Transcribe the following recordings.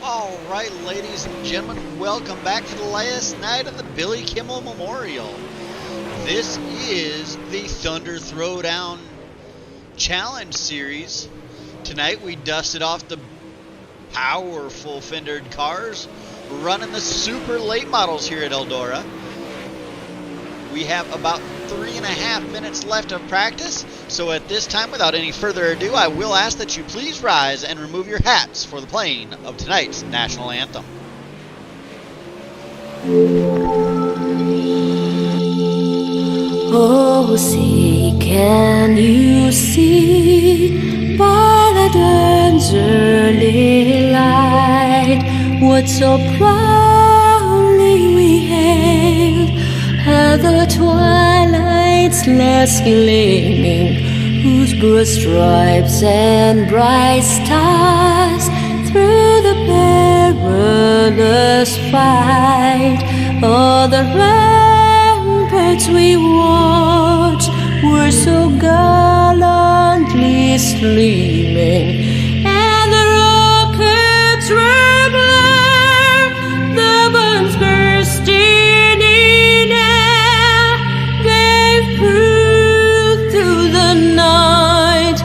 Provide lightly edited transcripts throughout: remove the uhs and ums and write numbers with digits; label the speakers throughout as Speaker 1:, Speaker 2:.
Speaker 1: All right, ladies and gentlemen, welcome back to the last night of the Billy Kimmel Memorial. This is the Thunder Throwdown Challenge Series. Tonight we dusted off the powerful fendered cars, running the super late models here at Eldora. We have about 3.5 minutes left of practice, so at this time, without any further ado, I will ask that you please rise and remove your hats for the playing of tonight's national anthem.
Speaker 2: Oh, see, can you see by the dawn's early light what so proudly we hailed at the twilight's last gleaming, whose broad stripes and bright stars through the perilous fight, all the ramparts we watched were so gallantly streaming, and the rockets were blare, the bombs bursting in air, gave proof to the night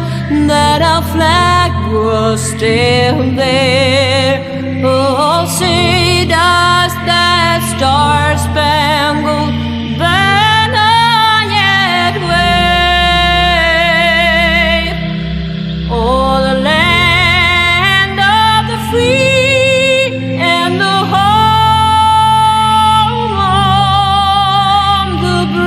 Speaker 2: that our flag was still there. Oh, say does that star-spangled banner yet wave? Oh, the land of the free and the home of the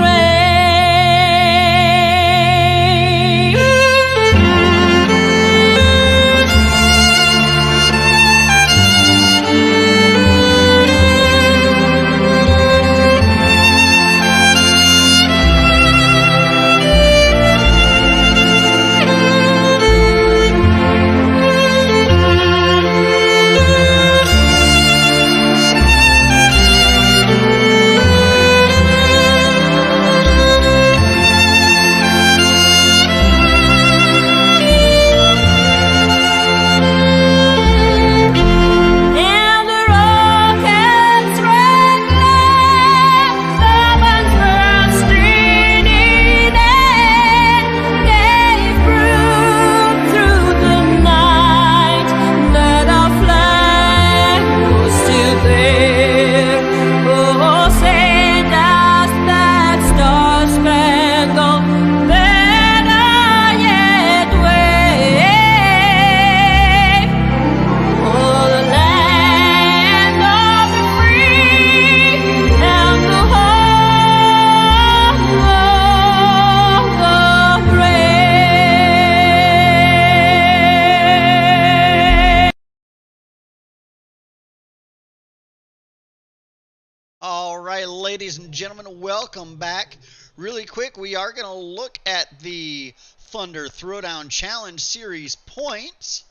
Speaker 1: Ladies and gentlemen, welcome back. Really quick, we are going to look at the Thunder Throwdown Challenge Series points.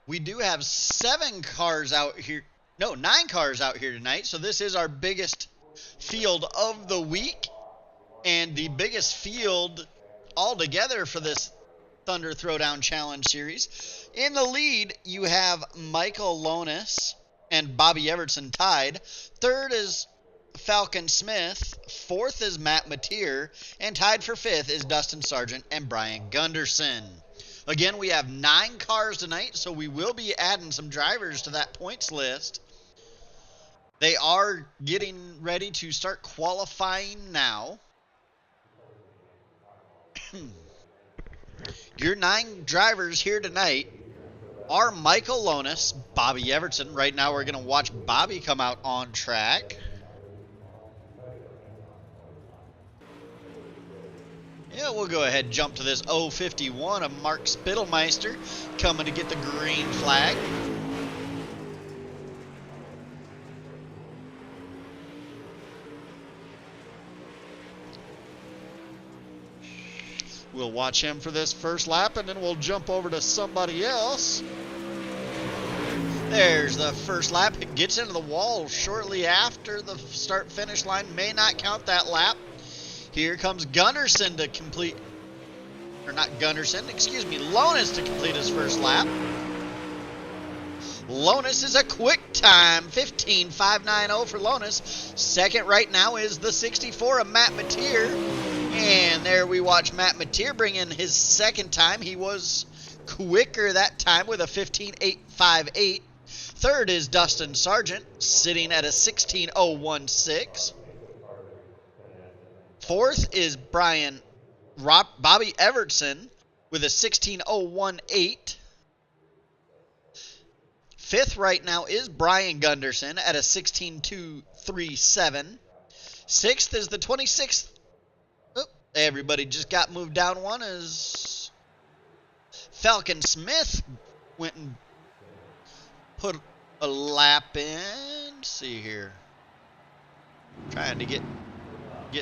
Speaker 1: We do have 9 cars out here tonight, so this is our biggest field of the week and the biggest field altogether for this Thunder Throwdown Challenge Series. In the lead, you have Michael Lonis and Bobby Evertson tied. Third is Falcon Smith, fourth is Matt Mateer, and tied for fifth is Dustin Sargent and Brian Gunderson. Again, we have 9 cars tonight, so we will be adding some drivers to that points list. They are getting ready to start qualifying now. Your 9 drivers here tonight are Michael Lonis, Bobby Evertson. Right now we're going to watch Bobby come out on track. Yeah, we'll go ahead and jump to this 051 of Mark Spittlemeister coming to get the green flag. We'll watch him for this first lap, and then we'll jump over to somebody else. There's the first lap. It gets into the wall shortly after the start-finish line. May not count that lap. Here comes Gunderson to complete, or not Gunderson, excuse me, Lonis to complete his first lap. Lonus is a quick time, 15.590 for Lonus. Second right now is the 64 of Matt Mateer. And there we watch Matt Mateer bring in his second time. He was quicker that time with a 15.858. Third is Dustin Sargent, sitting at a 16.016. Fourth is Bobby Evertson with a 16.018. Fifth right now is Brian Gunderson at a 16.237. Sixth is the 26th. Oh, everybody just got moved down one as Falcon Smith went and put a lap in. Let's see here. Trying to get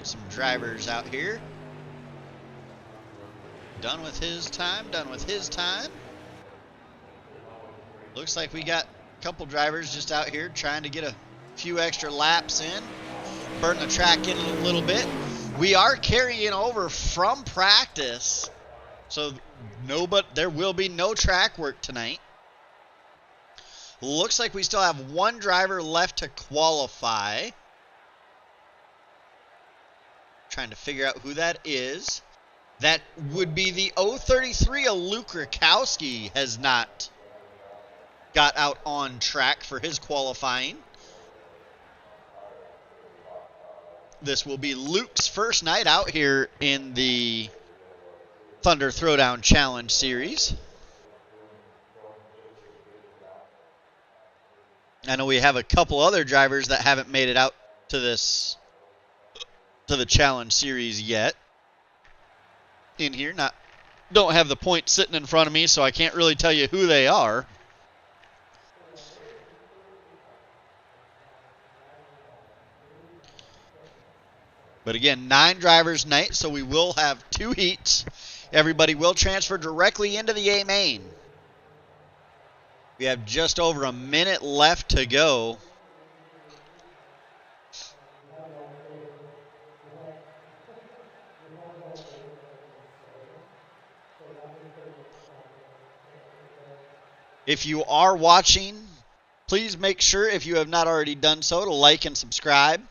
Speaker 1: some drivers out here. Done with his time. Looks like we got a couple drivers just out here trying to get a few extra laps in. Burn the track in a little bit. We are carrying over from practice. So there will be no track work tonight. Looks like we still have one driver left to qualify. Trying to figure out who that is. That would be the 033 of Luke Rakowski has not got out on track for his qualifying. This will be Luke's first night out here in the Thunder Throwdown Challenge Series. I know we have a couple other drivers that haven't made it out to the Challenge Series yet. In here, don't have the points sitting in front of me, so I can't really tell you who they are. But again, 9 drivers night, so we will have 2 heats. Everybody will transfer directly into the A main. We have just over a minute left to go. If you are watching, please make sure, if you have not already done so, to like and subscribe.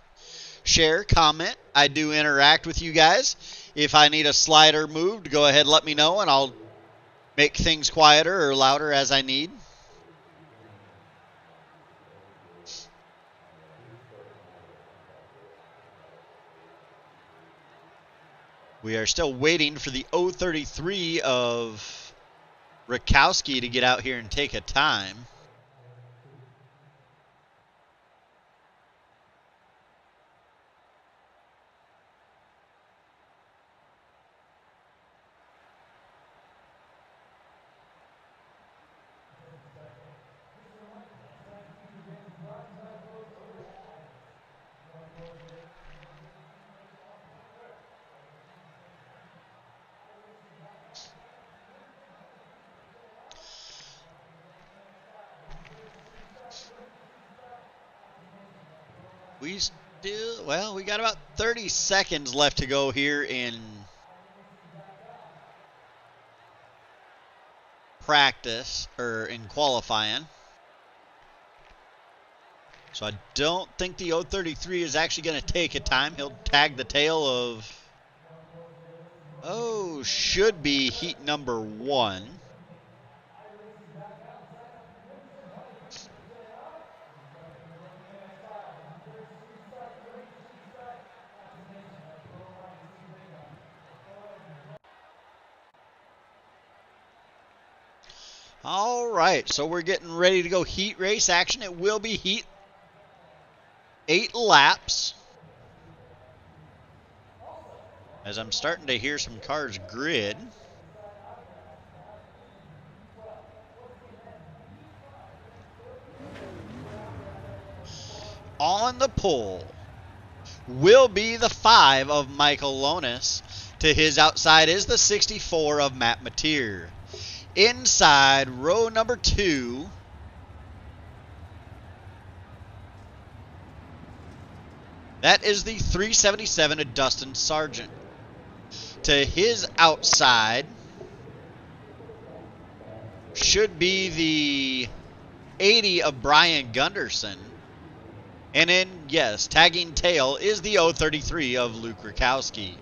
Speaker 1: Share, comment. I do interact with you guys. If I need a slider moved, go ahead, let me know, and I'll make things quieter or louder as I need. We are still waiting for the 033 of Rakowski to get out here and take a time. We got about 30 seconds left to go here in practice, or in qualifying. So I don't think the 033 is actually going to take a time. He'll tag the tail of, should be heat number 1. All right, so we're getting ready to go heat race action. It will be heat 8 laps. As I'm starting to hear some cars grid. On the pole will be the 5 of Michael Lonus. To his outside is the 64 of Matt Mateer. Inside row number 2, that is the 377 of Dustin Sargent. To his outside should be the 80 of Brian Gunderson. And then, yes, tagging tail is the 033 of Luke Rakowski.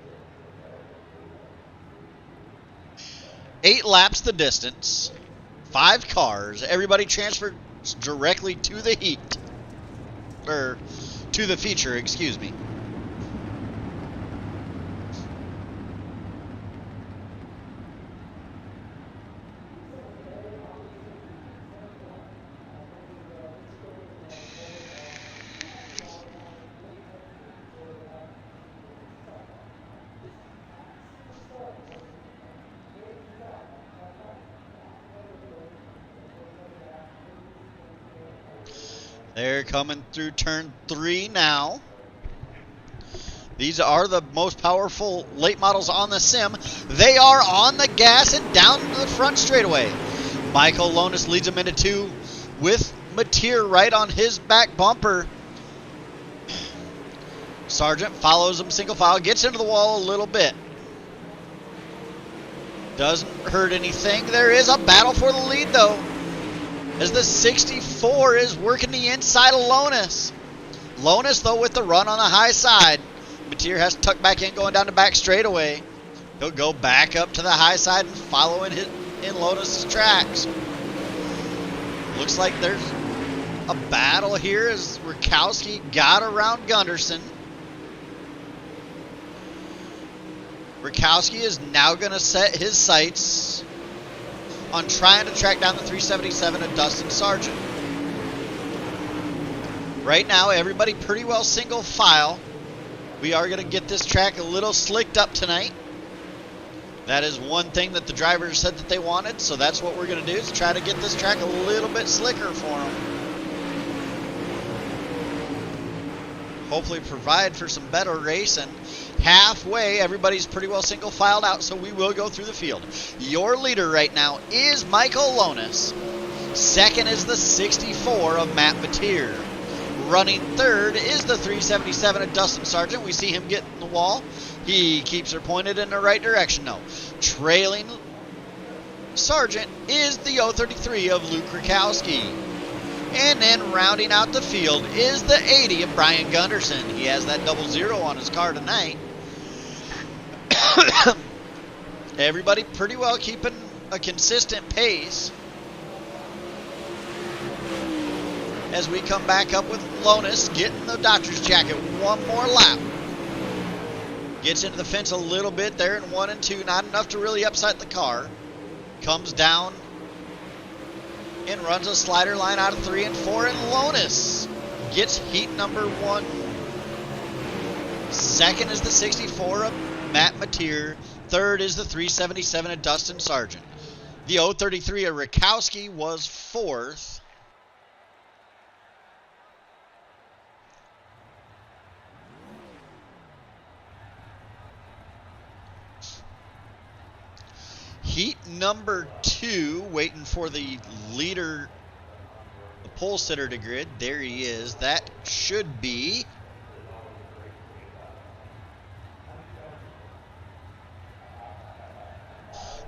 Speaker 1: 8 laps the distance, 5 cars. Everybody transferred directly to the heat, or to the feature, excuse me. They're coming through turn 3 now. These are the most powerful late models on the sim. They are on the gas and down to the front straightaway. Michael Lonis leads them into 2 with Mateer right on his back bumper. Sargent follows him single file, gets into the wall a little bit. Doesn't hurt anything. There is a battle for the lead though, as the 64 is working the inside of Lonis. Lonis, though, with the run on the high side. Mateer has to tuck back in, going down the back straightaway. He'll go back up to the high side and follow in Lonis' tracks. Looks like there's a battle here as Rakowski got around Gunderson. Rakowski is now going to set his sights on trying to track down the 377 of Dustin Sargent. Right now, everybody pretty well single file. We are going to get this track a little slicked up tonight. That is one thing that the drivers said that they wanted, so that's what we're going to do, is try to get this track a little bit slicker for them. Hopefully provide for some better racing. Halfway, everybody's pretty well single filed out, so we will go through the field. Your leader right now is Michael Lonis. Second is the 64 of Matt Mateer. Running third is the 377 of Dustin Sargent. We see him get in the wall. He keeps her pointed in the right direction though. Trailing Sargent is the 033 of Luke Rakowski. And then rounding out the field is the 80 of Brian Gunderson. He has that 00 on his car tonight. Everybody pretty well keeping a consistent pace. As we come back up with Lonis getting the doctor's jacket one more lap. Gets into the fence a little bit there in 1 and 2. Not enough to really upset the car. Comes down and runs a slider line out of 3 and 4. And Lonis gets heat number 1. Second is the 64 of Matt Mateer. Third is the 377 of Dustin Sargent. The 033 of Rakowski was 4th. Heat number 2, waiting for the leader, the pole sitter to grid. There he is. That should be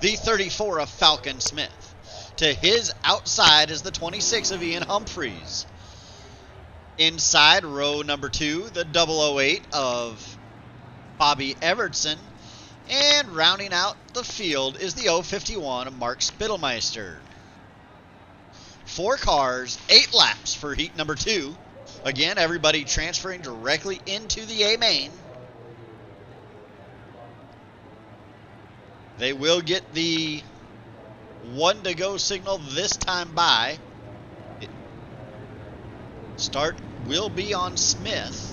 Speaker 1: the 34 of Falcon Smith. To his outside is the 26 of Ian Humphreys. Inside, row number 2, the 008 of Bobby Evertson. And rounding out the field is the 051 of Mark Spittelmeister. 4 cars, 8 laps for heat number 2. Again, everybody transferring directly into the A main. They will get the 1 to go signal this time by. Start will be on Smith.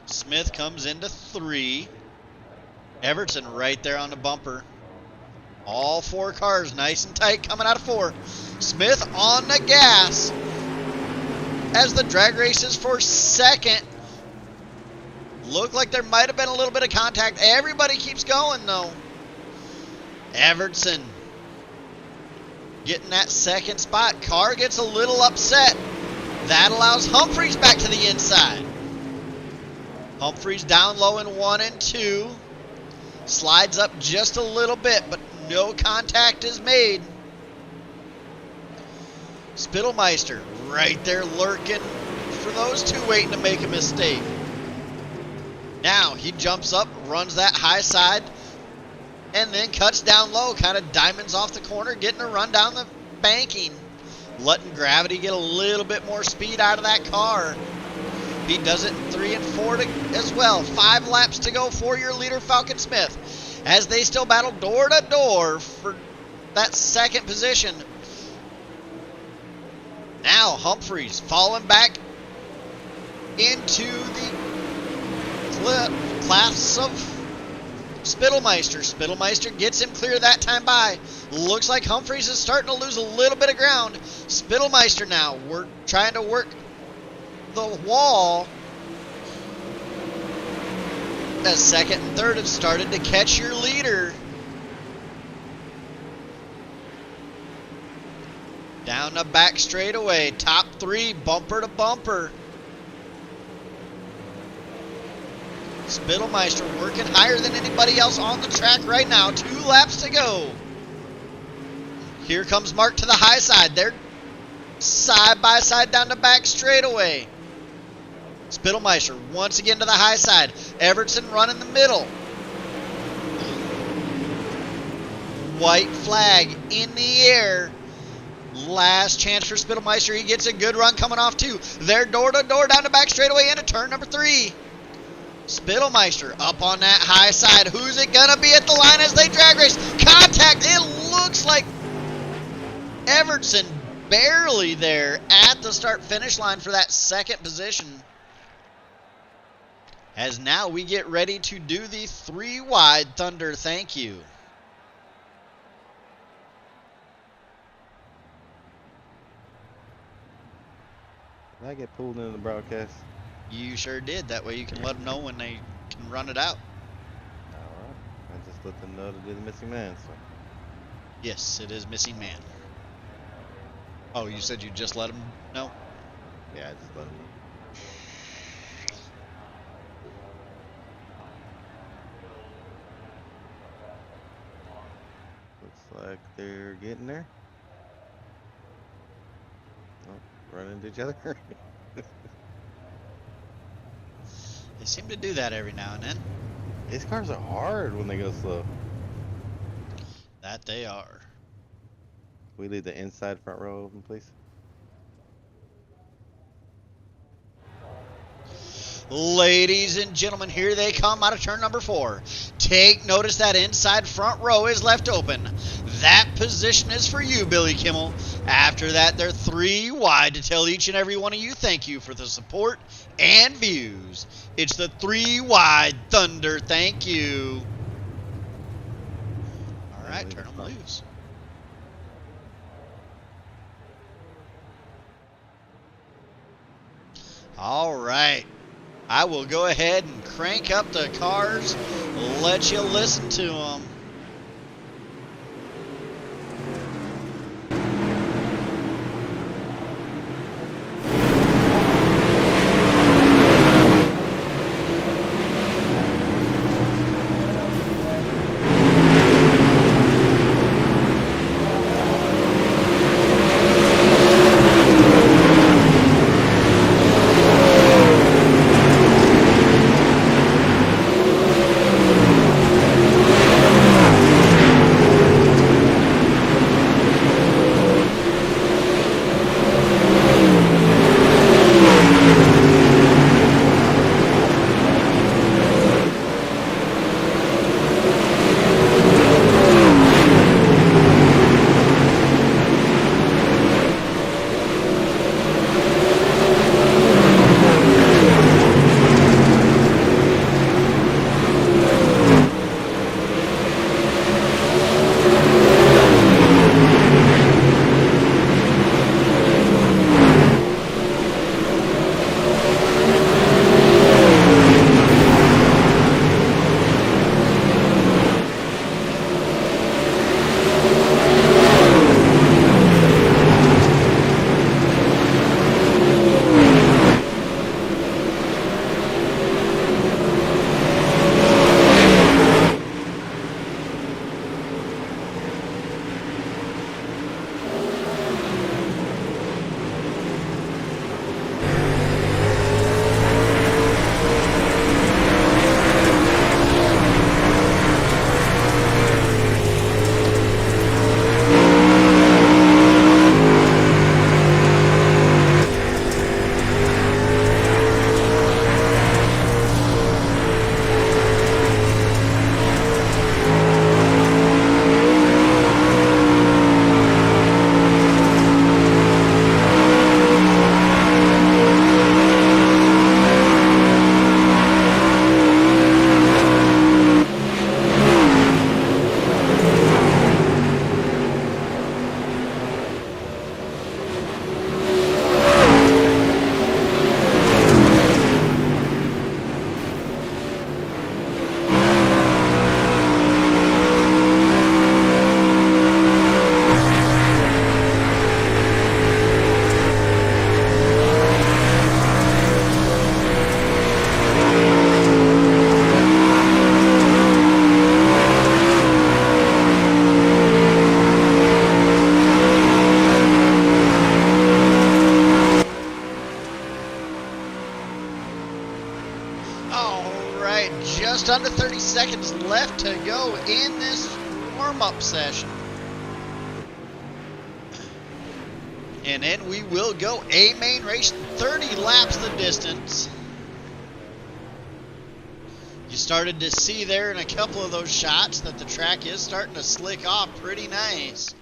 Speaker 1: Smith comes into 3. Everton right there on the bumper. All 4 cars nice and tight coming out of 4. Smith on the gas as the drag races for second. Looked like there might have been a little bit of contact. Everybody keeps going, though. Evertson getting that second spot. Carr gets a little upset. That allows Humphreys back to the inside. Humphreys down low in 1 and 2. Slides up just a little bit, but no contact is made. Spittlemeister right there lurking for those two waiting to make a mistake. Now he jumps up, runs that high side, and then cuts down low, kind of diamonds off the corner, getting a run down the banking. Letting gravity get a little bit more speed out of that car. He does it in 3 and 4 as well. 5 laps to go for your leader, Falcon Smith, as they still battle door to door for that second position. Now Humphreys falling back into the class of Spittlemeister. Spittlemeister gets him clear that time by. Looks like Humphreys is starting to lose a little bit of ground. Spittlemeister now, we're trying to work the wall as second and third have started to catch your leader. Down the back straightaway, top 3, bumper to bumper. Spittlemeister working higher than anybody else on the track right now. 2 laps to go. Here comes Mark to the high side. They're side by side down the back straightaway. Spittlemeister once again to the high side. Evertson running the middle. White flag in the air. Last chance for Spittlemeister. He gets a good run coming off too. They're door to door down the back straightaway into turn number 3. Spittlemeister up on that high side. Who's it gonna be at the line as they drag race? Contact. It looks like Evertson barely there at the start finish line for that second position. As now we get ready to do the 3 wide Thunder thank you.
Speaker 3: Did I get pulled into the broadcast?
Speaker 1: You sure did. That way you can let them know when they can run it out.
Speaker 3: Alright. I just let them know to do the missing man, so.
Speaker 1: Yes, it is missing man. Oh, you said you just let them know?
Speaker 3: Yeah, I just let them know. Looks like they're getting there. Oh, running into each other.
Speaker 1: They seem to do that every now and then.
Speaker 3: These cars are hard when they go slow.
Speaker 1: That they are.
Speaker 3: We leave the inside front row open, please.
Speaker 1: Ladies and gentlemen, here they come out of turn number 4. Take notice that inside front row is left open. That position is for you, Billy Kimmel. After that, they're 3 wide to tell each and every one of you thank you for the support and views. It's the 3 wide Thunder thank you. All right, turn them loose. All right. I will go ahead and crank up the cars, let you listen to them. All right, just under 30 seconds left to go in this warm-up session. And then we will go a main race, 30 laps the distance. You started to see there in a couple of those shots that the track is starting to slick off pretty nice.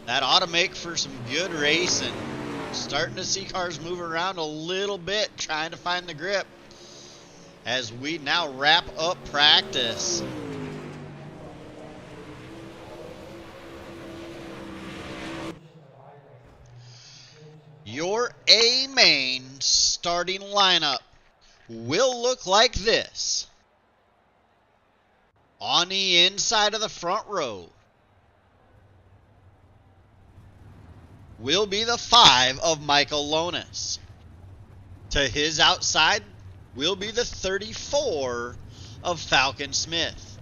Speaker 1: That ought to make for some good racing. Starting to see cars move around a little bit, trying to find the grip as we now wrap up practice. Your A main starting lineup will look like this. On the inside of the front row will be the 5 of Michael Lonis. To his outside will be the 34 of Falcon Smith.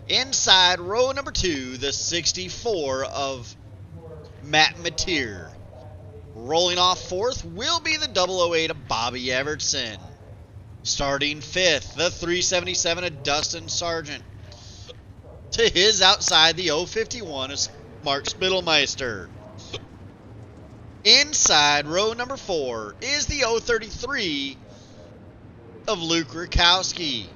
Speaker 1: Inside row number 2, the 64 of Matt Mateer. Rolling off 4th will be the 008 of Bobby Evertson. Starting 5th, the 377 of Dustin Sargent. To his outside, the 051 is Mark Spittelmeister. Inside row number 4 is the 033 of Luke Rakowski.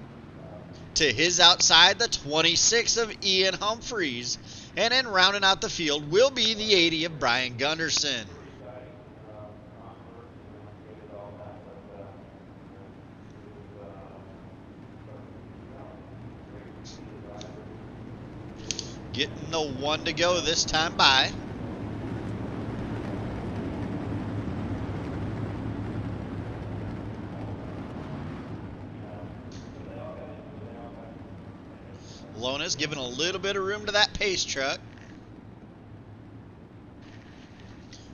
Speaker 1: To his outside, the 26 of Ian Humphreys. And then rounding out the field will be the 80 of Brian Gunderson. Getting the 1 to go this time by. Lona's giving a little bit of room to that pace truck.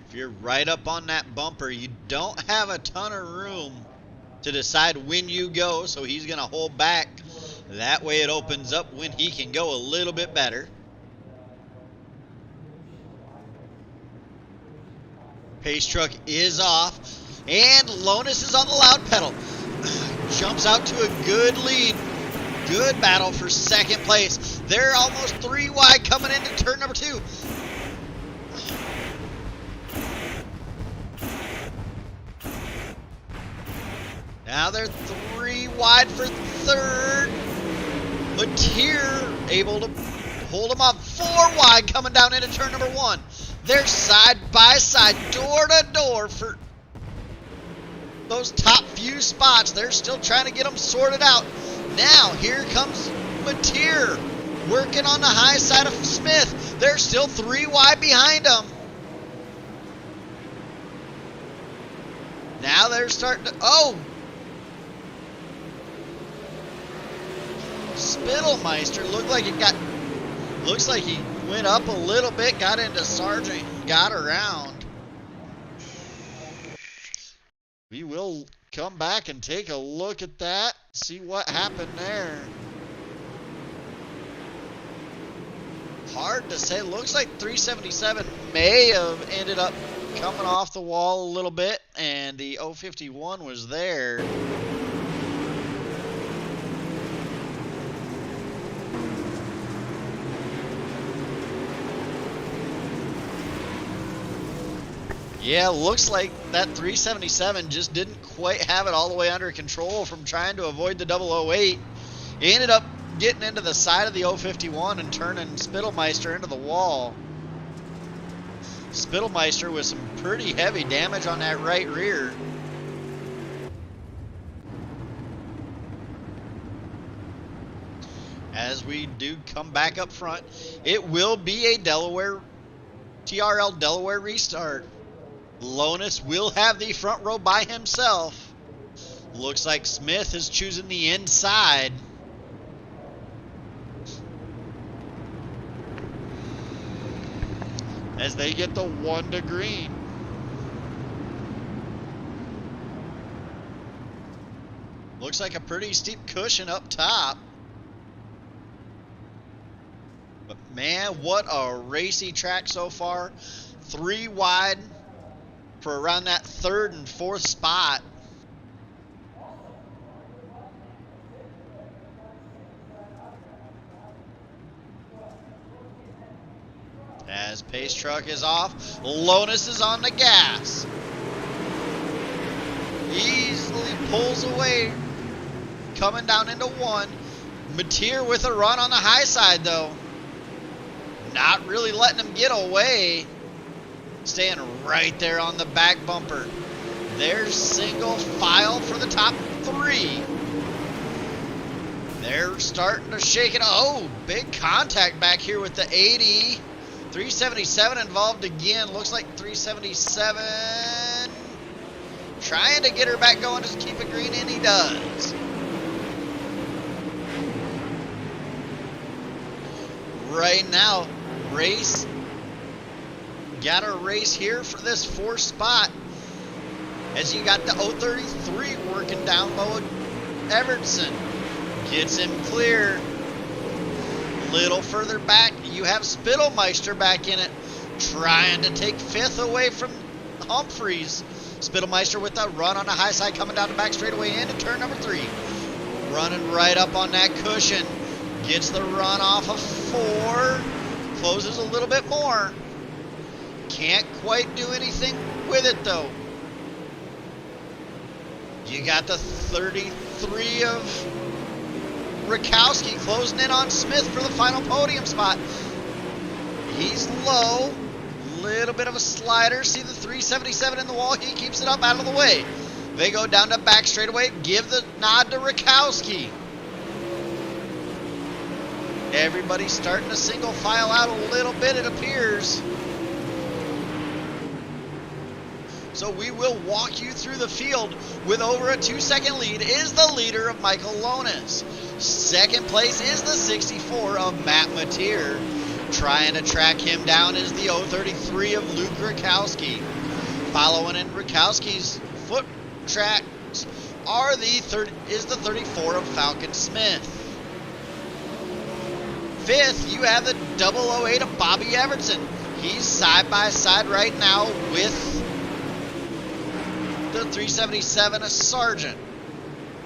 Speaker 1: If you're right up on that bumper, you don't have a ton of room to decide when you go, so he's going to hold back. That way it opens up when he can go a little bit better. Pace truck is off, and Lonis is on the loud pedal. Jumps out to a good lead. Good battle for second place. They're almost 3 wide coming into turn number 2. Now they're 3 wide for third. Mateer able to hold them up. 4 wide coming down into turn number 1. They're side by side, door to door for those top few spots. They're still trying to get them sorted out. Now, here comes Mateer working on the high side of Smith. They're still 3 wide behind him. Now they're starting to... Oh! Spittelmeister looks like he went up a little bit, got into Sargent, got around. We will come back and take a look at that, see what happened there. Hard to say. Looks like 377 may have ended up coming off the wall a little bit, and the 051 was there. Yeah, looks like that 377 just didn't quite have it all the way under control from trying to avoid the 008. He ended up getting into the side of the 051 and turning Spittelmeister into the wall. Spittelmeister with some pretty heavy damage on that right rear. As we do come back up front, it will be a TRL Delaware restart. Lonis will have the front row by himself. Looks like Smith is choosing the inside. As they get the 1 to green. Looks like a pretty steep cushion up top. But man, what a racy track so far. 3 wide for around that 3rd and 4th spot. As pace truck is off, Lonus is on the gas. Easily pulls away, coming down into one. Mateer with a run on the high side though. Not really letting him get away. Staying right there on the back bumper. There's single file for the top three. They're starting to shake it. Oh, big contact back here with the 80. 377 involved again. Looks like 377 trying to get her back going, just keep it green, and he does. Right now, race. Got a race here for this fourth spot. As you got the 033 working down low. Everton gets him clear. Little further back, you have Spittelmeister back in it, trying to take fifth away from Humphreys. Spittelmeister with a run on the high side, coming down the back straightaway into turn number 3. Running right up on that cushion. Gets the run off of 4. Closes a little bit more. Can't quite do anything with it though. You got the 33 of Rakowski closing in on Smith for the final podium spot. He's low. Little bit of a slider. See the 377 in the wall. He keeps it up out of the way. They go down to back straightaway. Give the nod to Rakowski. Everybody's starting to single file out a little bit, it appears. So we will walk you through the field. With over a 2-second lead is the leader of Michael Lonis. Second place is the 64 of Matt Mateer. Trying to track him down is the 033 of Luke Rakowski. Following in Rakowski's foot tracks are the 34 of Falcon Smith. Fifth, you have the 008 of Bobby Everton. He's side by side right now with the 377 of Sargent.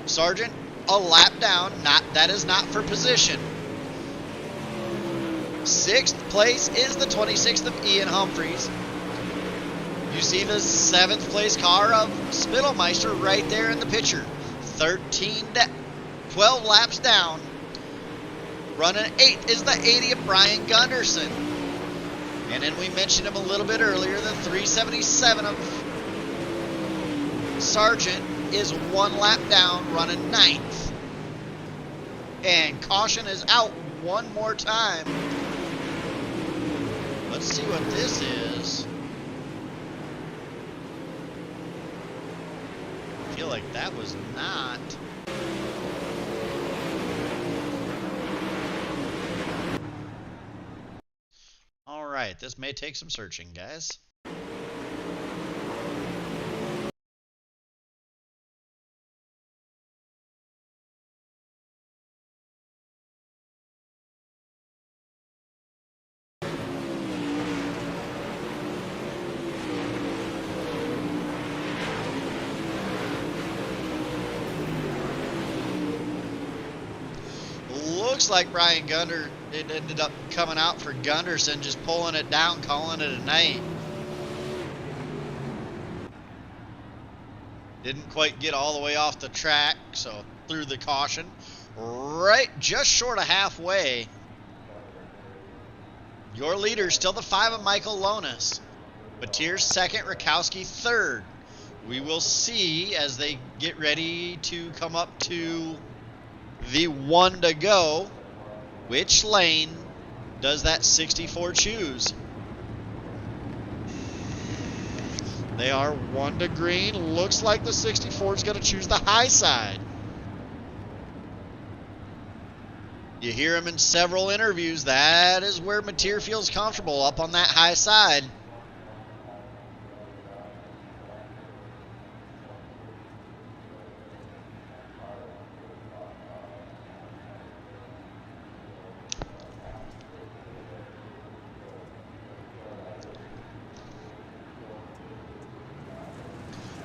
Speaker 1: Sargent a lap down. That is not for position. Sixth place is the 26th of Ian Humphreys. You see the 7th place car of Spittelmeister right there in the picture. 12 laps down. Running 8th is the 80 of Brian Gunderson. And then we mentioned him a little bit earlier, the 377 of Sargent is 1 lap down, running 9th. And caution is out one more time. Let's see what this is. I feel like that was not. All right, this may take some searching, guys. Looks like Brian Gunder, it ended up coming out for Gunderson, just pulling it down, calling it a night. Didn't quite get all the way off the track, so threw the caution. Right, just short of halfway. Your leader, still the 5 of Michael Lonis. Mateer second, Rakowski third. We will see as they get ready to come up to the 1 to go, which lane does that 64 choose? They are 1 to green. Looks like the 64 is going to choose the high side. You hear him in several interviews. That is where Mateer feels comfortable, up on that high side.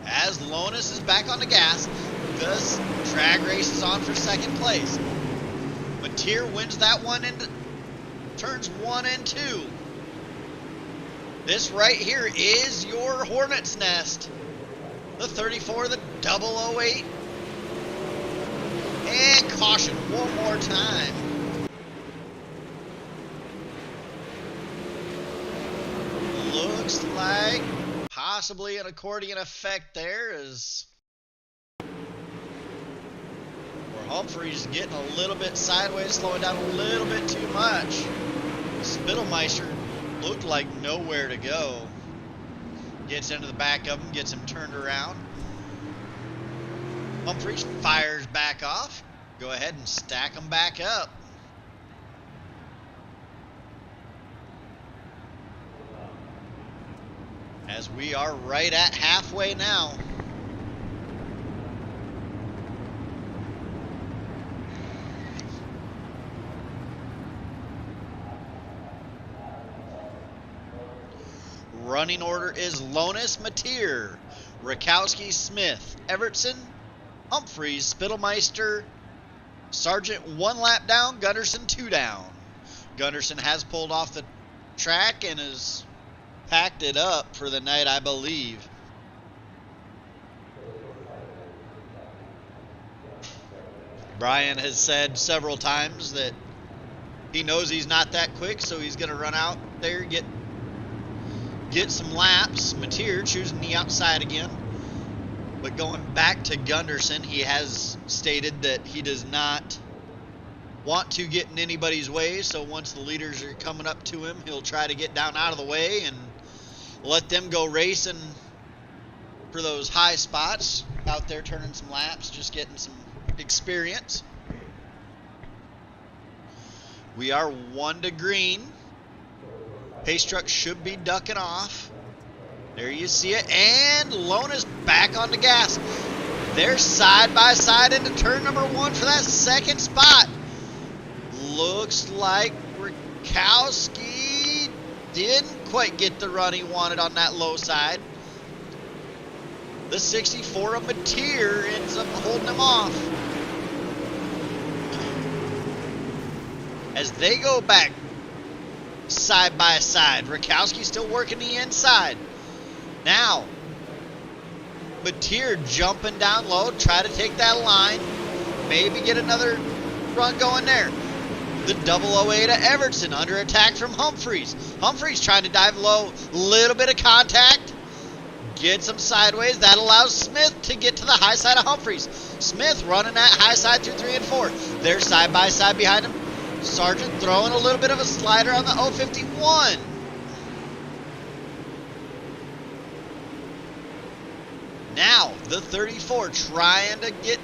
Speaker 1: As Lonis is back on the gas, this drag race is on for second place. Mateer wins that one into turns 1 and 2. This right here is your Hornet's Nest. The 34, the 008. And caution one more time. Looks like possibly an accordion effect there as Humphreys getting a little bit sideways, slowing down a little bit too much. Spittlemeister looked like nowhere to go. Gets into the back of him, gets him turned around. Humphreys fires back off. Go ahead and stack them back up. As we are right at halfway now. Running order is Lonis, Mateer, Rakowski, Smith, Evertson, Humphreys, Spittlemeister, Sargent 1 lap down, Gunderson 2 down. Gunderson has pulled off the track and has packed it up for the night, I believe. Brian has said several times that he knows he's not that quick, so he's going to run out there, get some laps. Mateer choosing the outside again. But going back to Gunderson, he has stated that he does not want to get in anybody's way, so once the leaders are coming up to him, he'll try to get down out of the way and let them go racing for those high spots. Out there turning some laps, just getting some experience. We are 1 to green. Pace truck should be ducking off. There you see it. And Lona's back on the gas. They're side by side into turn number 1 for that second spot. Looks like Rakowski didn't quite get the run he wanted on that low side. The 64 of Mateer ends up holding him off. As they go back side by side. Rakowski still working the inside. Now, Mateer jumping down low, try to take that line. Maybe get another run going there. The 008 of Evertson under attack from Humphreys. Humphreys trying to dive low. Little bit of contact. Gets him sideways. That allows Smith to get to the high side of Humphreys. Smith running that high side through 3 and 4. They're side by side behind him. Sargent throwing a little bit of a slider on the 051. Now, the 34 trying to get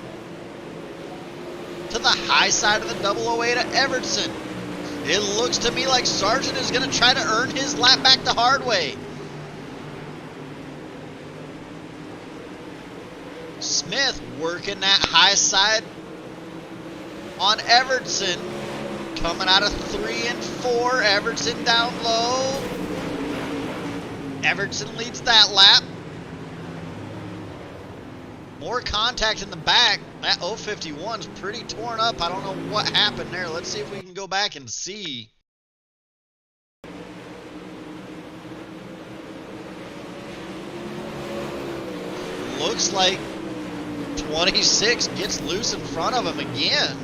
Speaker 1: to the high side of the 008 of Evertson. It looks to me like Sargent is going to try to earn his lap back the hard way. Smith working that high side on Evertson. Coming out of 3 and 4. Evertson down low. Evertson leads that lap. More contact in the back. That 051's pretty torn up. I don't know what happened there. Let's see if we can go back and see. Looks like 26 gets loose in front of him again.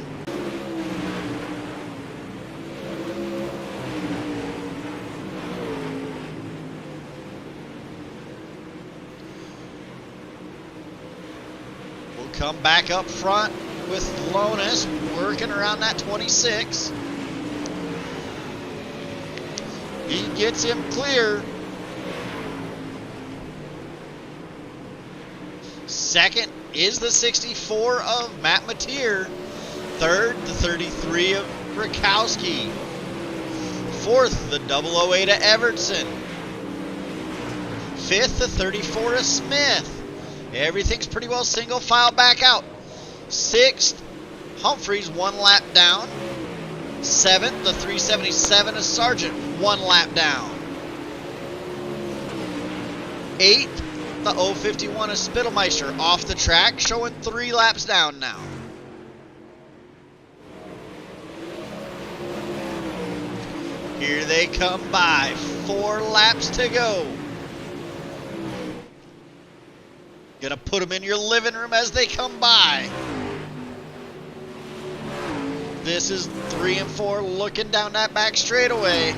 Speaker 1: Come back up front with Lonis working around that 26. He gets him clear. Second is the 64 of Matt Mateer. Third, the 33 of Rakowski. Fourth, the 008 of Evertson. Fifth, the 34 of Smith. Everything's pretty well single file back out. Sixth, Humphreys 1 lap down. Seventh, the 377 of Sargent 1 lap down. Eighth, the 051 of Spittlemeister off the track, showing 3 laps down now. Here they come by. 4 laps to go. Gonna put them in your living room as they come by. This is 3 and 4 looking down that back straightaway.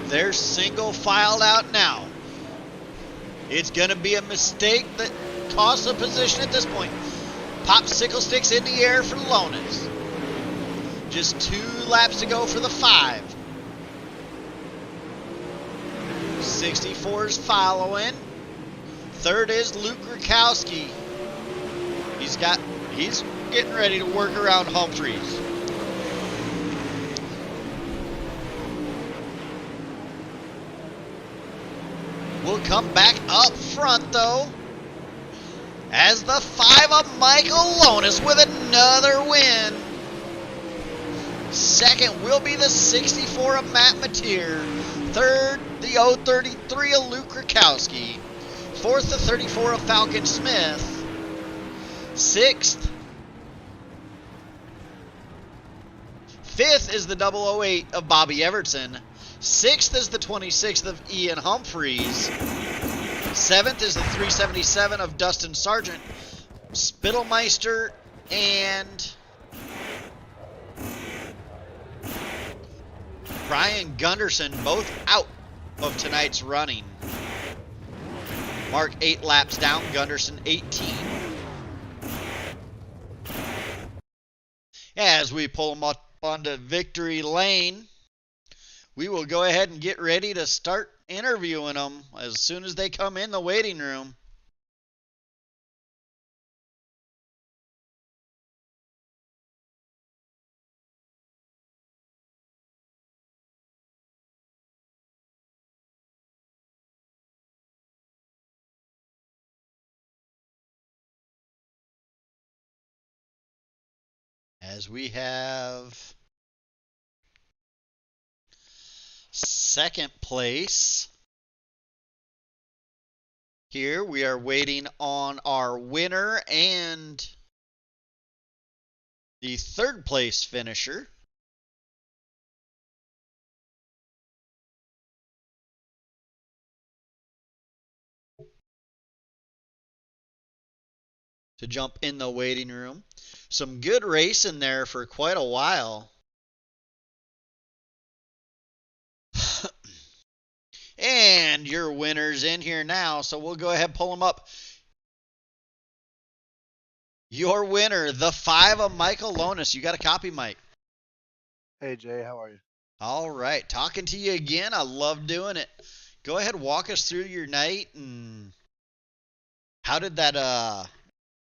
Speaker 1: They're single filed out now. It's going to be a mistake that costs a position at this point. Popsicle sticks in the air for Lonas. Just 2 laps to go for the 5. 64's following. Third is Luke Rakowski. He's getting ready to work around Humphreys. We'll come back up front, though, as the 5 of Michael Lonis with another win. Second will be the 64 of Matt Mateer. Third, the 033 of Luke Rakowski. Fourth, the 34 of Falcon Smith. Sixth. Fifth is the 008 of Bobby Everton. Sixth is the 26th of Ian Humphreys. Seventh is the 377 of Dustin Sargent. Spittlemeister and Brian Gunderson both out of tonight's running. Mark 8 laps down, Gunderson 18. As we pull them up onto victory lane, we will go ahead and get ready to start interviewing them as soon as they come in the waiting room. As we have second place. Here we are waiting on our winner and the third place finisher. To jump in the waiting room. Some good racing there for quite a while. And your winner's in here now, so we'll go ahead and pull them up. Your winner, the 5 of Michael Lonis. You got a copy, Mike?
Speaker 4: Hey, Jay, how are you?
Speaker 1: All right, talking to you again. I love doing it. Go ahead, walk us through your night, and how did that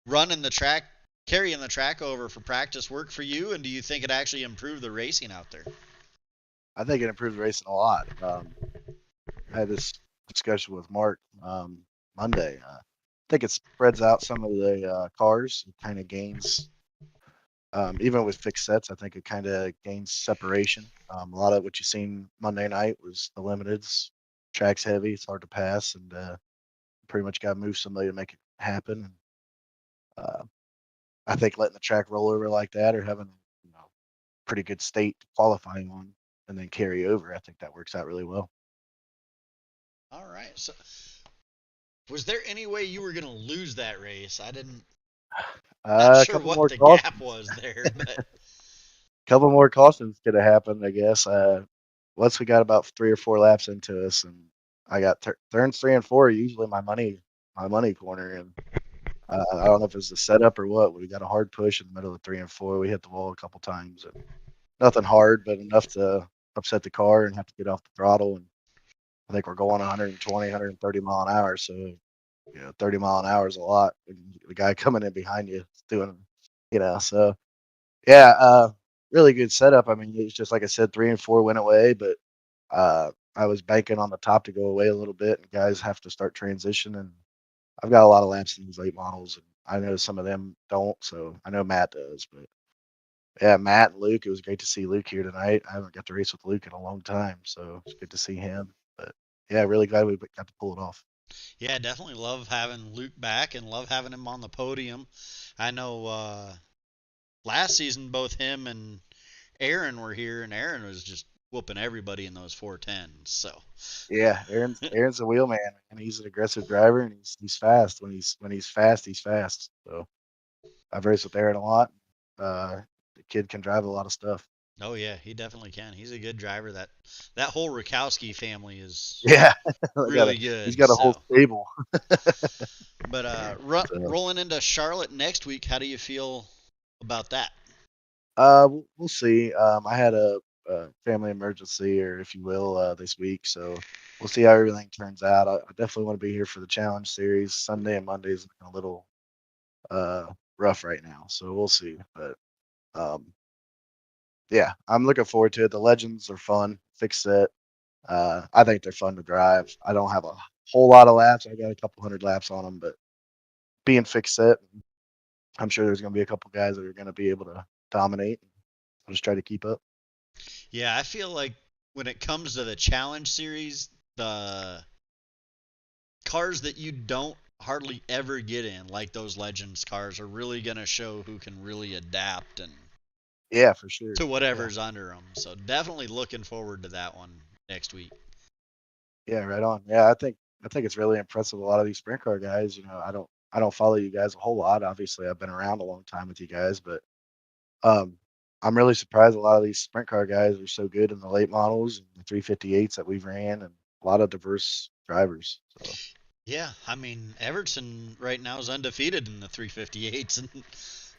Speaker 1: running the track, carrying the track over for practice work for you, and do you think it actually improved the racing out there?
Speaker 4: I think it improved the racing a lot. I had this discussion with Mark Monday. I think it spreads out some of the cars. It kind of gains, even with fixed sets, I think it kind of gains separation. A lot of what you seen Monday night was the limiteds. Track's heavy, it's hard to pass, and pretty much got to move somebody to make it happen. I think letting the track roll over like that, or having pretty good state qualifying on, and then carry over, I think that works out really well.
Speaker 1: All right. So, was there any way you were going to lose that race? I didn't. Not sure what the gap was there, but
Speaker 4: a couple more cautions could have happened, I guess. Once we got about 3 or 4 laps into us, and I got turns 3 and 4, usually my money corner, and I don't know if it was the setup or what. We got a hard push in the middle of 3 and 4. We hit the wall a couple times, and nothing hard, but enough to upset the car and have to get off the throttle. And I think we're going 120, 130 mile an hour. So, 30 mile an hour is a lot. The guy coming in behind you is doing, so yeah, really good setup. I mean, it's just like I said, 3 and 4 went away, but I was banking on the top to go away a little bit, and guys have to start transitioning. I've got a lot of laps in these late models, and I know some of them don't. So I know Matt does, but yeah, Matt and Luke. It was great to see Luke here tonight. I haven't got to race with Luke in a long time, so it's good to see him. But yeah, really glad we got to pull it off.
Speaker 1: Yeah, definitely love having Luke back and love having him on the podium. I know last season both him and Aaron were here, and Aaron was just whooping everybody in those 410s. So,
Speaker 4: Yeah, Aaron's a wheel man, and he's an aggressive driver, and he's fast. When he's fast, he's fast. So I've raced with Aaron a lot. The kid can drive a lot of stuff.
Speaker 1: oh yeah, he definitely can. He's a good driver. That whole Rakowski family is
Speaker 4: Yeah,
Speaker 1: really
Speaker 4: he's
Speaker 1: good.
Speaker 4: got a whole
Speaker 1: So,
Speaker 4: stable.
Speaker 1: but
Speaker 4: So
Speaker 1: rolling into Charlotte next week, how do you feel about that?
Speaker 4: we'll see. I had a family emergency, or if you will, this week, so we'll see how everything turns out. I definitely want to be here for the challenge series. Sunday and Monday is a little uh rough right now, so we'll see. But um, yeah, I'm looking forward to it. The legends are fun. Fixed set. I think they're fun to drive. I don't have a whole lot of laps. I got a couple hundred laps on them, but being fixed set, I'm sure there's going to be a couple guys that are going to be able to dominate. I'll just try to keep up.
Speaker 1: Yeah, I feel like when it comes to the challenge series, the cars that you don't hardly ever get in, like those Legends cars, are really going to show who can really adapt and
Speaker 4: Yeah, for sure.
Speaker 1: to
Speaker 4: Yeah,
Speaker 1: whatever's under them. So definitely looking forward to that one next week.
Speaker 4: yeah, right on. Yeah, I think it's really impressive. A lot of these sprint car guys, I don't follow you guys a whole lot. Obviously, I've been around a long time with you guys, but um, I'm really surprised a lot of these sprint car guys are so good in the late models and the 358s that we've ran, and a lot of diverse drivers. So
Speaker 1: Yeah, I mean Everton right now is undefeated in the 358s, and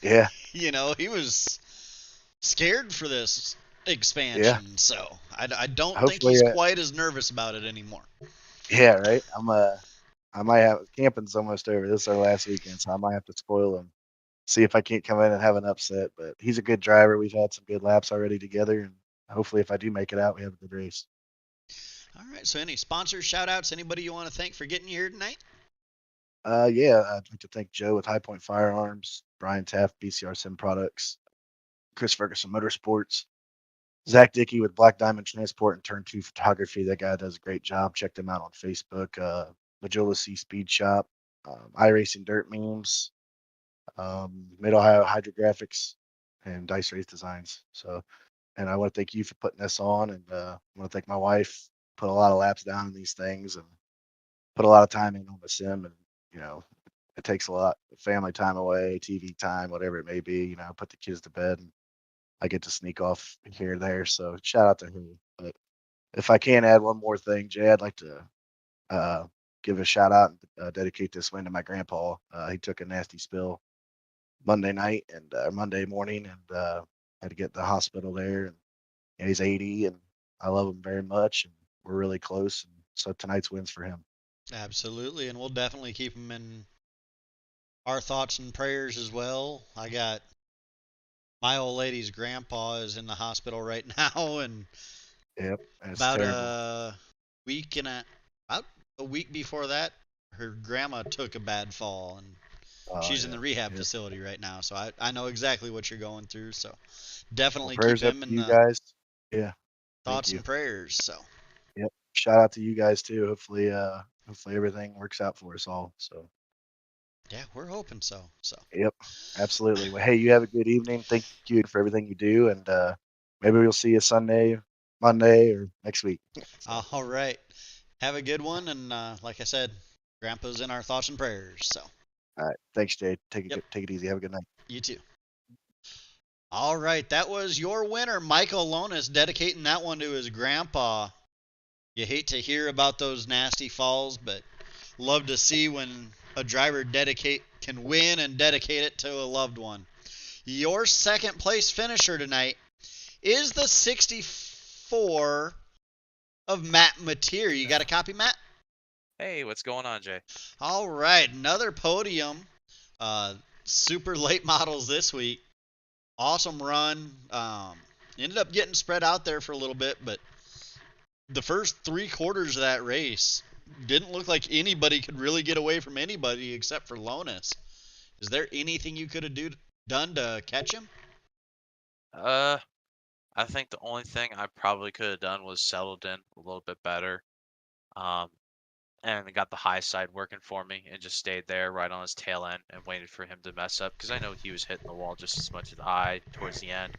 Speaker 4: yeah,
Speaker 1: he was scared for this
Speaker 4: yeah.
Speaker 1: expansion. So I don't think
Speaker 4: Hopefully,
Speaker 1: he's quite as nervous about it anymore.
Speaker 4: yeah, right. I might have camping's almost over. This is our last weekend, so I might have to spoil him. See if I can't come in and have an upset. But he's a good driver. We've had some good laps already together, and hopefully, if I do make it out, we have a good race.
Speaker 1: All right. So any sponsors, shout outs, anybody you want to thank for getting you here tonight?
Speaker 4: Yeah, I'd like to thank Joe with High Point Firearms, Brian Taft, BCR Sim Products, Chris Ferguson Motorsports, Zach Dickey with Black Diamond Transport and Turn 2 Photography. That guy does a great job. Check them out on Facebook. Majula C Speed Shop, iRacing Dirt Memes, Mid Ohio Hydrographics, and Dice Race Designs. So, and I want to thank you for putting this on, and I want to thank my wife. Put a lot of laps down in these things, and put a lot of time in on the sim, and you know, it takes a lot family time away, TV time, whatever it may be. Put the kids to bed, and I get to sneak off here and there. So shout out to her. But if I can add one more thing, Jay, I'd like to uh, give a shout out and dedicate this win to my grandpa. He took a nasty spill Monday night and Monday morning, and had to get to the hospital there. And he's 80, and I love him very much, and we're really close. And so tonight's wins for him.
Speaker 1: Absolutely, and we'll definitely keep him in our thoughts and prayers as well. I got my old lady's grandpa is in the hospital right now, and
Speaker 4: Yep, and it's
Speaker 1: about
Speaker 4: terrible.
Speaker 1: week and a about a week before that, her grandma took a bad fall, and
Speaker 4: Oh
Speaker 1: she's in the
Speaker 4: yeah,
Speaker 1: rehab
Speaker 4: yep.
Speaker 1: facility right now. So I know exactly what you're going through. So
Speaker 4: Well,
Speaker 1: definitely keep
Speaker 4: prayers up
Speaker 1: him
Speaker 4: to
Speaker 1: in
Speaker 4: you
Speaker 1: the
Speaker 4: guys. Yeah, thank
Speaker 1: thoughts
Speaker 4: you.
Speaker 1: and prayers. So
Speaker 4: Yep. Shout out to you guys too. Hopefully everything works out for us all. So,
Speaker 1: yeah, we're hoping so. So
Speaker 4: yep, absolutely. Well, hey, you have a good evening. Thank you for everything you do, and maybe we'll see you Sunday, Monday, or next week. So,
Speaker 1: all right, have a good one, and like I said, Grandpa's in our thoughts and prayers. So
Speaker 4: all right, thanks, Jay.
Speaker 1: yep,
Speaker 4: Take it easy. Have a good night.
Speaker 1: you too. All right, that was your winner, Michael Lonis, dedicating that one to his grandpa. You hate to hear about those nasty falls, but love to see when a driver dedicate can win and dedicate it to a loved one. Your second place finisher tonight is the 64 of Matt Mateer. You got a copy, Matt?
Speaker 5: Hey, what's going on, Jay?
Speaker 1: All right, another podium. Uh, super late models this week. Awesome run. Ended up getting spread out there for a little bit, but the first 3 quarters of that race didn't look like anybody could really get away from anybody except for Lonis. Is there anything you could have done to catch him?
Speaker 5: Uh, I think the only thing I probably could have done was settled in a little bit better. Um, and got the high side working for me and just stayed there right on his tail end and waited for him to mess up because I know he was hitting the wall just as much as I towards the end.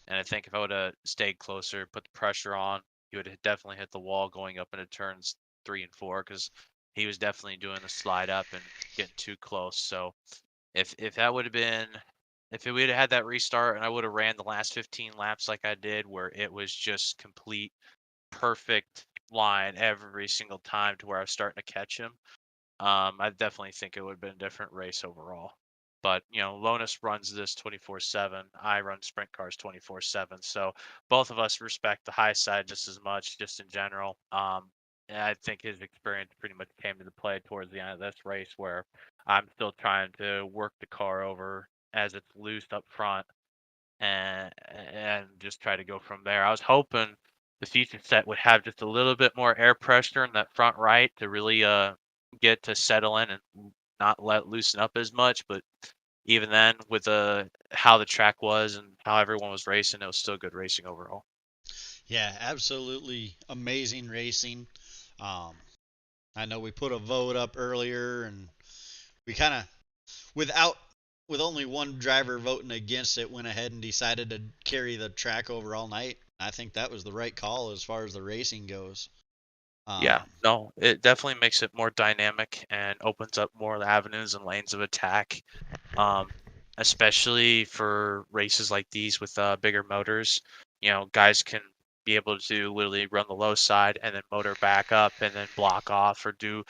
Speaker 5: And I think if I would have stayed closer, put the pressure on, he would have definitely hit the wall going up into turns 3 and 4 because he was definitely doing the slide up and getting too close. So if that would have been if we would have had that restart and I would have ran the last 15 laps like I did, where it was just complete perfect line every single time to where I was starting to catch him, I definitely think it would have been a different race overall. But Lonus runs this 24/7. I run sprint cars 24/7. So both of us respect the high side just as much, just in general. And I think his experience pretty much came to the play towards the end of this race, where I'm still trying to work the car over as it's loose up front and just try to go from there. I was hoping the feature set would have just a little bit more air pressure in that front right to really get to settle in and not let loosen up as much. But even then, with how the track was and how everyone was racing, it was still good racing overall.
Speaker 1: Yeah, absolutely amazing racing. Um, I know we put a vote up earlier, and we kind of, without with only one driver voting against it, went ahead and decided to carry the track over all night. I think that was the right call as far as the racing goes.
Speaker 5: Yeah,
Speaker 1: Um,
Speaker 5: no, it definitely makes it more dynamic and opens up more avenues and lanes of attack. Um, Especially for races like these with bigger motors. Guys can be able to literally run the low side and then motor back up and then block off or do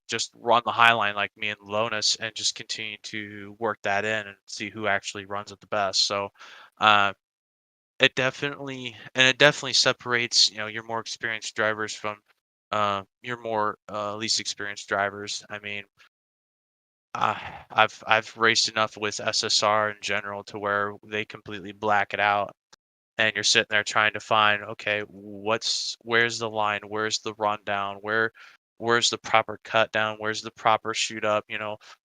Speaker 5: just run the high line like me and Lonus and just continue to work that in and see who actually runs it the best. So uh, it definitely separates your more experienced drivers from your more least experienced drivers. I mean, uh, I've raced enough with SSR in general to where they completely black it out, and you're sitting there trying to find, okay, where's the line, where's the rundown, where's the proper cut down, where's the proper shoot up,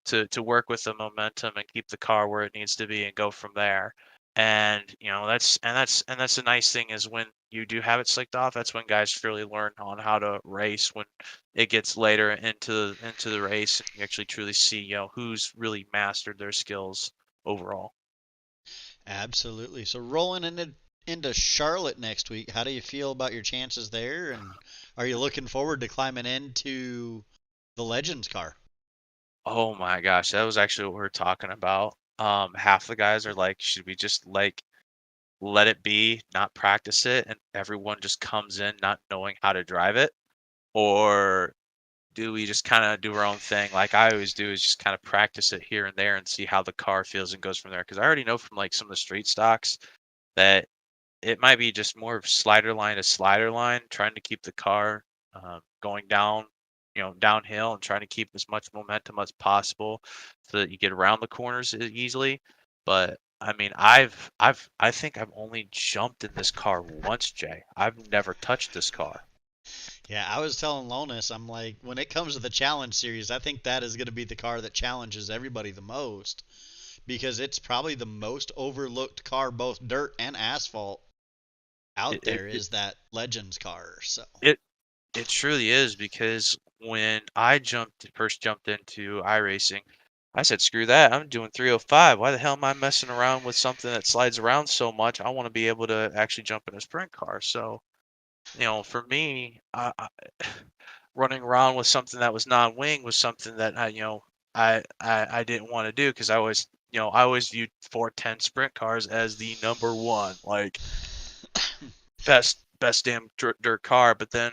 Speaker 5: to work with the momentum and keep the car where it needs to be and go from there. And that's the nice thing is when you do have it slicked off, that's when guys really learn on how to race when it gets later into the race and you actually truly see, who's really mastered their skills overall.
Speaker 1: Absolutely. So rolling into Charlotte next week, how do you feel about your chances there? And are you looking forward to climbing into the Legends car?
Speaker 5: Oh my gosh, that was actually what we were talking about. Half the guys are like, should we just like let it be, not practice it, and everyone just comes in not knowing how to drive it? Or do we just kind of do our own thing like I always do, is just kind of practice it here and there and see how the car feels and goes from there? Because I already know from like some of the street stocks that it might be just more of slider line to slider line, trying to keep the car going down, downhill and trying to keep as much momentum as possible so that you get around the corners easily. But I mean, I think I've only jumped in this car once, Jay. I've never touched this car.
Speaker 1: Yeah, I was telling Lonus, I'm like, when it comes to the challenge series, I think that is going to be the car that challenges everybody the most because it's probably the most overlooked car, both dirt and asphalt, out
Speaker 5: It it
Speaker 1: there
Speaker 5: it
Speaker 1: is that Legends car. So,
Speaker 5: it, it truly is because when I first jumped into iRacing, I said, screw that. I'm doing 305. Why the hell am I messing around with something that slides around so much? I want to be able to actually jump in a sprint car. So, for me, running around with something that was non-wing was something that I didn't want to do because I always viewed 410 sprint cars as the number one, like best damn dirt car. But then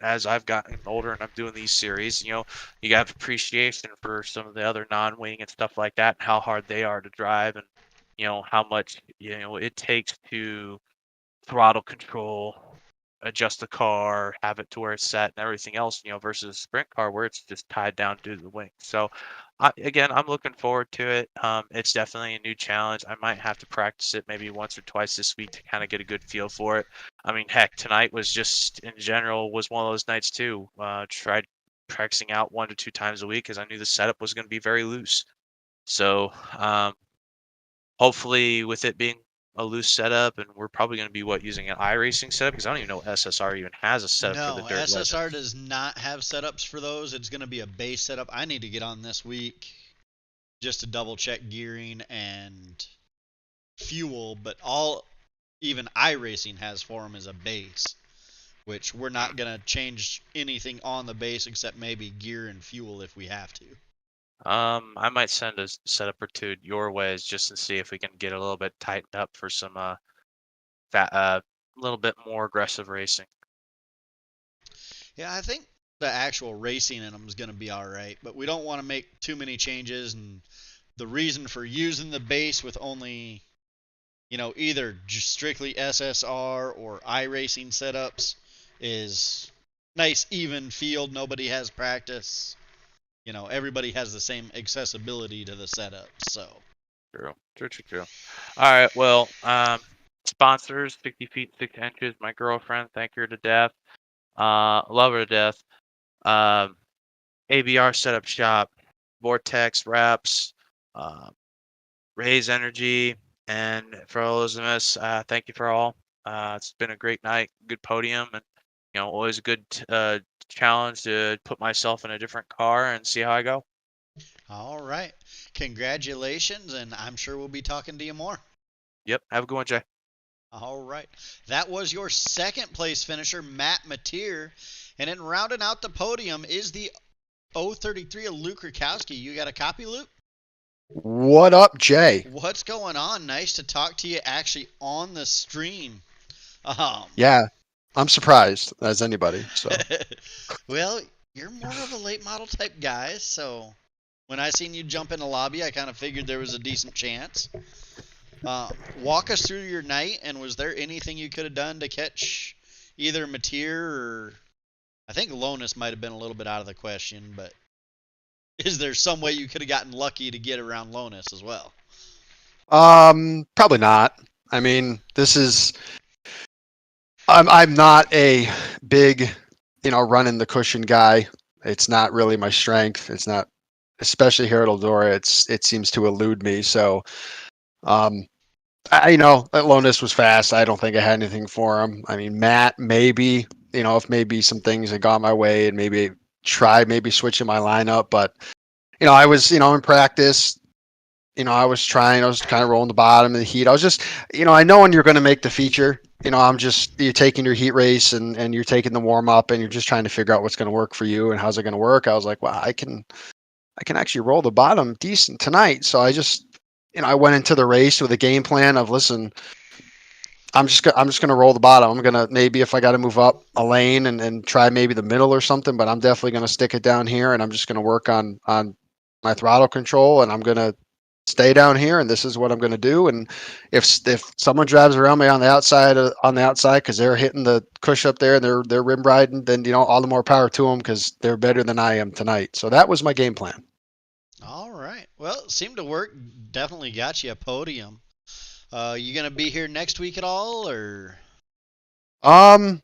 Speaker 5: as I've gotten older and I'm doing these series, you have appreciation for some of the other non-wing and stuff like that, and how hard they are to drive, and how much it takes to throttle control, adjust the car, have it to where it's set, and everything else, versus a sprint car where it's just tied down to the wing. So, again, I'm looking forward to it. It's definitely a new challenge. I might have to practice it maybe once or twice this week to kind of get a good feel for it. I mean, heck, tonight was just in general was one of those nights too. Tried practicing out 1 to 2 times a week because I knew the setup was going to be very loose. So, hopefully, with it being a loose setup, and we're probably going to be using an iRacing setup, because I don't even know SSR even has a setup for the
Speaker 1: No,
Speaker 5: Dirt
Speaker 1: SSR
Speaker 5: Legends.
Speaker 1: does not have setups for those. It's going to be a base setup. I need to get on this week just to double check gearing and fuel, but even iRacing has for them as a base, which we're not going to change anything on the base except maybe gear and fuel if we have to.
Speaker 5: I might send a setup or two your ways just to see if we can get a little bit tightened up for some little bit more aggressive racing.
Speaker 1: Yeah, I think the actual racing in them is going to be all right, but we don't want to make too many changes. And the reason for using the base with only, either just strictly SSR or iRacing setups is nice even field. Nobody has practice. Everybody has the same accessibility to the setup. So
Speaker 5: True. All right, well, sponsors, 60 feet, 6 inches, my girlfriend, thank her to death. Love her to death. ABR Setup Shop, Vortex Wraps, Raise Energy, and for all those of us, thank you for all. It's been a great night, good podium, and always a good challenge to put myself in a different car and see how I go.
Speaker 1: all right, congratulations, and I'm sure we'll be talking to you more.
Speaker 5: Yep, have a good one, Jay.
Speaker 1: All right. That was your second place finisher, Matt Mateer. And then rounding out the podium is the 033 of Luke Rakowski. You got a copy, Luke?
Speaker 6: What up, Jay?
Speaker 1: What's going on? Nice to talk to you actually on the stream.
Speaker 6: Yeah, I'm surprised as anybody. So
Speaker 1: Well, you're more of a late model type guy, so when I seen you jump in the lobby, I kind of figured there was a decent chance. Walk us through your night, and was there anything you could have done to catch either Mateer or I think Lonus might have been a little bit out of the question, but is there some way you could have gotten lucky to get around Lonus as well?
Speaker 6: probably not. I mean, I'm not a big, running the cushion guy. It's not really my strength. It's not, especially here at Eldora. It seems to elude me. So, that Lonus was fast. I don't think I had anything for him. I mean, Matt, maybe, if maybe some things had gone my way and maybe switching my lineup, but I was, in practice, I was kind of rolling the bottom of the heat. I was just, I know when you're going to make the feature, you're taking your heat race and you're taking the warm up and you're just trying to figure out what's going to work for you and how's it going to work. I was like, wow, I can actually roll the bottom decent tonight. So I just, I went into the race with a game plan of, listen, I'm just going to roll the bottom. I'm going to, maybe if I got to move up a lane and try maybe the middle or something, but I'm definitely going to stick it down here and I'm just going to work on my throttle control and I'm going to stay down here and this is what I'm going to do. And if someone drives around me on the outside because they're hitting the cush up there and they're rim riding, then all the more power to them because they're better than I am tonight. So that was my game plan.
Speaker 1: All right. Well, it seemed to work. Definitely got you a podium. You gonna be here next week at all, or?
Speaker 6: I'm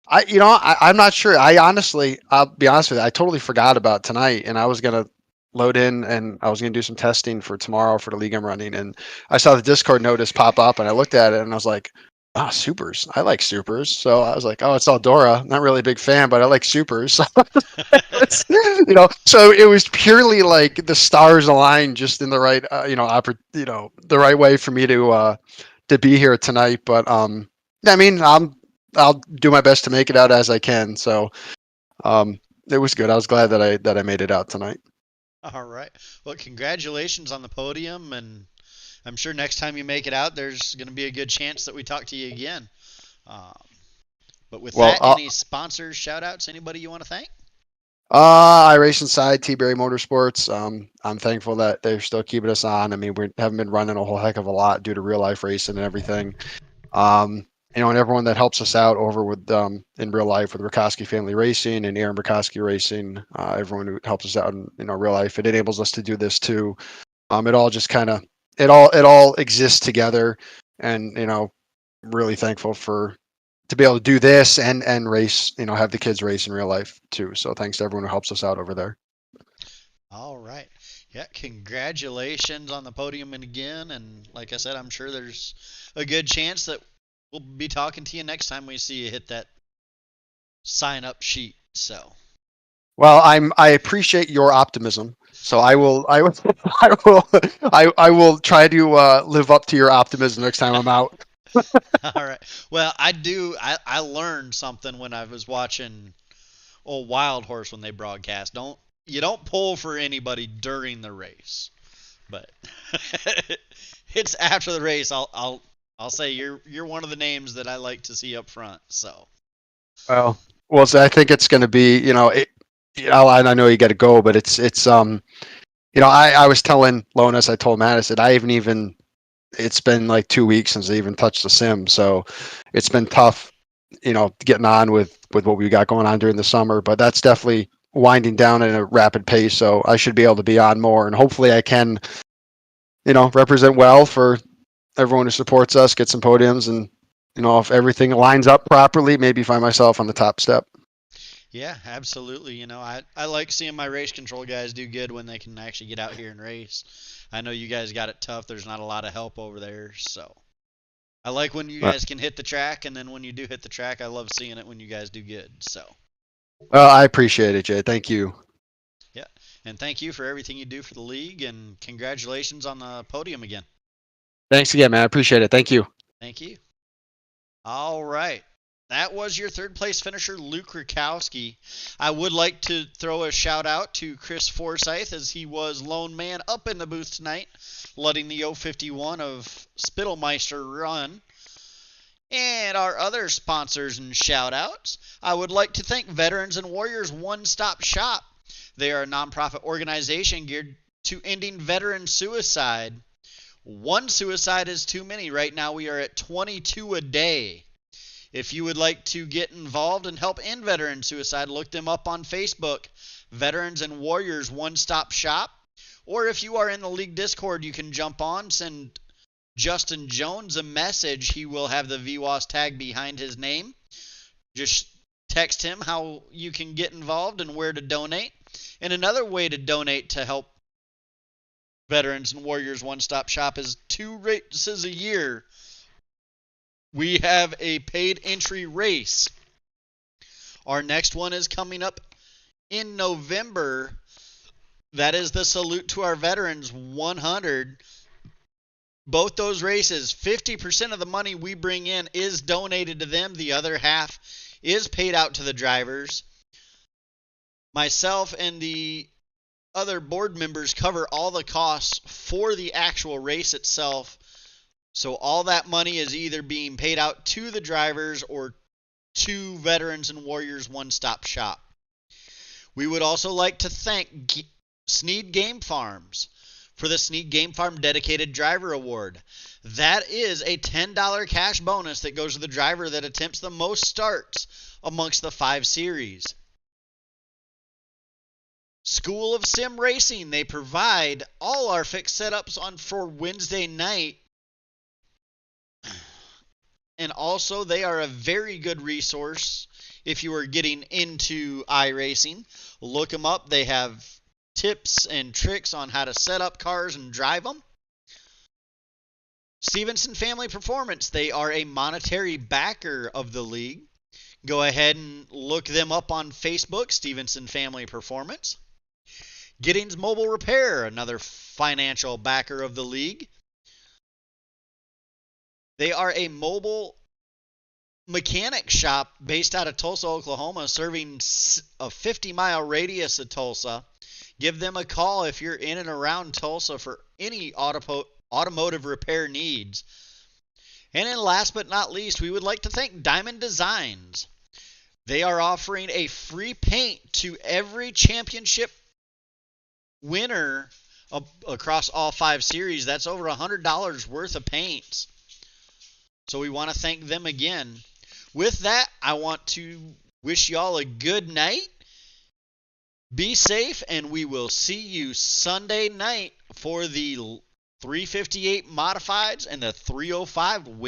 Speaker 6: not sure. I'll be honest with you, I totally forgot about tonight and I was gonna load in and I was gonna do some testing for tomorrow for the league I'm running, and I saw the Discord notice pop up and I looked at it and I was like, oh, supers. I like supers. So I was like, oh, it's Eldora. Not really a big fan, but I like supers. So, so it was purely like the stars aligned just in the right, the right way for me to be here tonight. But I mean, I'll do my best to make it out as I can. So it was good. I was glad that I made it out tonight.
Speaker 1: All right. Well, congratulations on the podium, and I'm sure next time you make it out, there's going to be a good chance that we talk to you again. But with that, any sponsors, shout outs, anybody you want to thank?
Speaker 6: iRacing's side, T-Berry Motorsports. I'm thankful that they're still keeping us on. I mean, we haven't been running a whole heck of a lot due to real life racing and everything. And everyone that helps us out over with in real life with Rakowski Family Racing and Aaron Rakowski Racing, everyone who helps us out in real life, it enables us to do this too. It all just kind of it all exists together, and really thankful to be able to do this and race, have the kids race in real life too. So thanks to everyone who helps us out over there.
Speaker 1: All right. Yeah, congratulations on the podium again. And like I said, I'm sure there's a good chance that we'll be talking to you next time we see you hit that sign-up sheet. So.
Speaker 6: Well, I appreciate your optimism. So I will I will try to live up to your optimism next time I'm out.
Speaker 1: All right. Well, I learned something when I was watching Wild Horse when they broadcast. You don't pull for anybody during the race, but it's after the race. I'll say you're one of the names that I like to see up front. So.
Speaker 6: Well, so I think it's going to be, I know you got to go, but I was telling Lonas, I told Matt, I said, it's been like 2 weeks since I even touched the sim. So it's been tough, getting on with what we got going on during the summer, but that's definitely winding down at a rapid pace. So I should be able to be on more, and hopefully I can, represent well for everyone who supports us, get some podiums, and, if everything lines up properly, maybe find myself on the top step.
Speaker 1: Yeah, absolutely. I like seeing my race control guys do good when they can actually get out here and race. I know you guys got it tough. There's not a lot of help over there, so I like when you guys can hit the track, and then when you do hit the track, I love seeing it when you guys do good. So.
Speaker 6: Well, I appreciate it, Jay. Thank you.
Speaker 1: Yeah, and thank you for everything you do for the league, and congratulations on the podium again.
Speaker 6: Thanks again, man. I appreciate it. Thank you.
Speaker 1: Thank you. All right. That was your third place finisher, Luke Rakowski. I would like to throw a shout out to Chris Forsyth, as he was lone man up in the booth tonight, letting the 051 of Spittlemeister run. And our other sponsors and shout outs, I would like to thank Veterans and Warriors One Stop Shop. They are a nonprofit organization geared to ending veteran suicide. One suicide is too many. Right now we are at 22 a day. If you would like to get involved and help end veteran suicide, look them up on Facebook, Veterans and Warriors One Stop Shop. Or if you are in the league Discord, you can jump on, send Justin Jones a message. He will have the VWAS tag behind his name. Just text him how you can get involved and where to donate. And another way to donate to help Veterans and Warriors One Stop Shop is 2 races a year. We have a paid entry race. Our next one is coming up in November. That is the Salute to Our Veterans 100. Both those races, 50% of the money we bring in is donated to them. The other half is paid out to the drivers. Myself and the other board members cover all the costs for the actual race itself. So all that money is either being paid out to the drivers or to Veterans and Warriors One Stop Shop. We would also like to thank Sneed Game Farms for the Sneed Game Farm Dedicated Driver Award. That is a $10 cash bonus that goes to the driver that attempts the most starts amongst the 5 series. School of Sim Racing, they provide all our fixed setups for Wednesday night. And also, they are a very good resource if you are getting into iRacing. Look them up. They have tips and tricks on how to set up cars and drive them. Stevenson Family Performance, they are a monetary backer of the league. Go ahead and look them up on Facebook, Stevenson Family Performance. Giddings Mobile Repair, another financial backer of the league. They are a mobile mechanic shop based out of Tulsa, Oklahoma, serving a 50-mile radius of Tulsa. Give them a call if you're in and around Tulsa for any automotive repair needs. And then last but not least, we would like to thank Diamond Designs. They are offering a free paint to every championship winner across all 5 series. That's over $100 worth of paints. So we want to thank them again. With that, I want to wish y'all a good night. Be safe, and we will see you Sunday night for the 358 Modifieds and the 305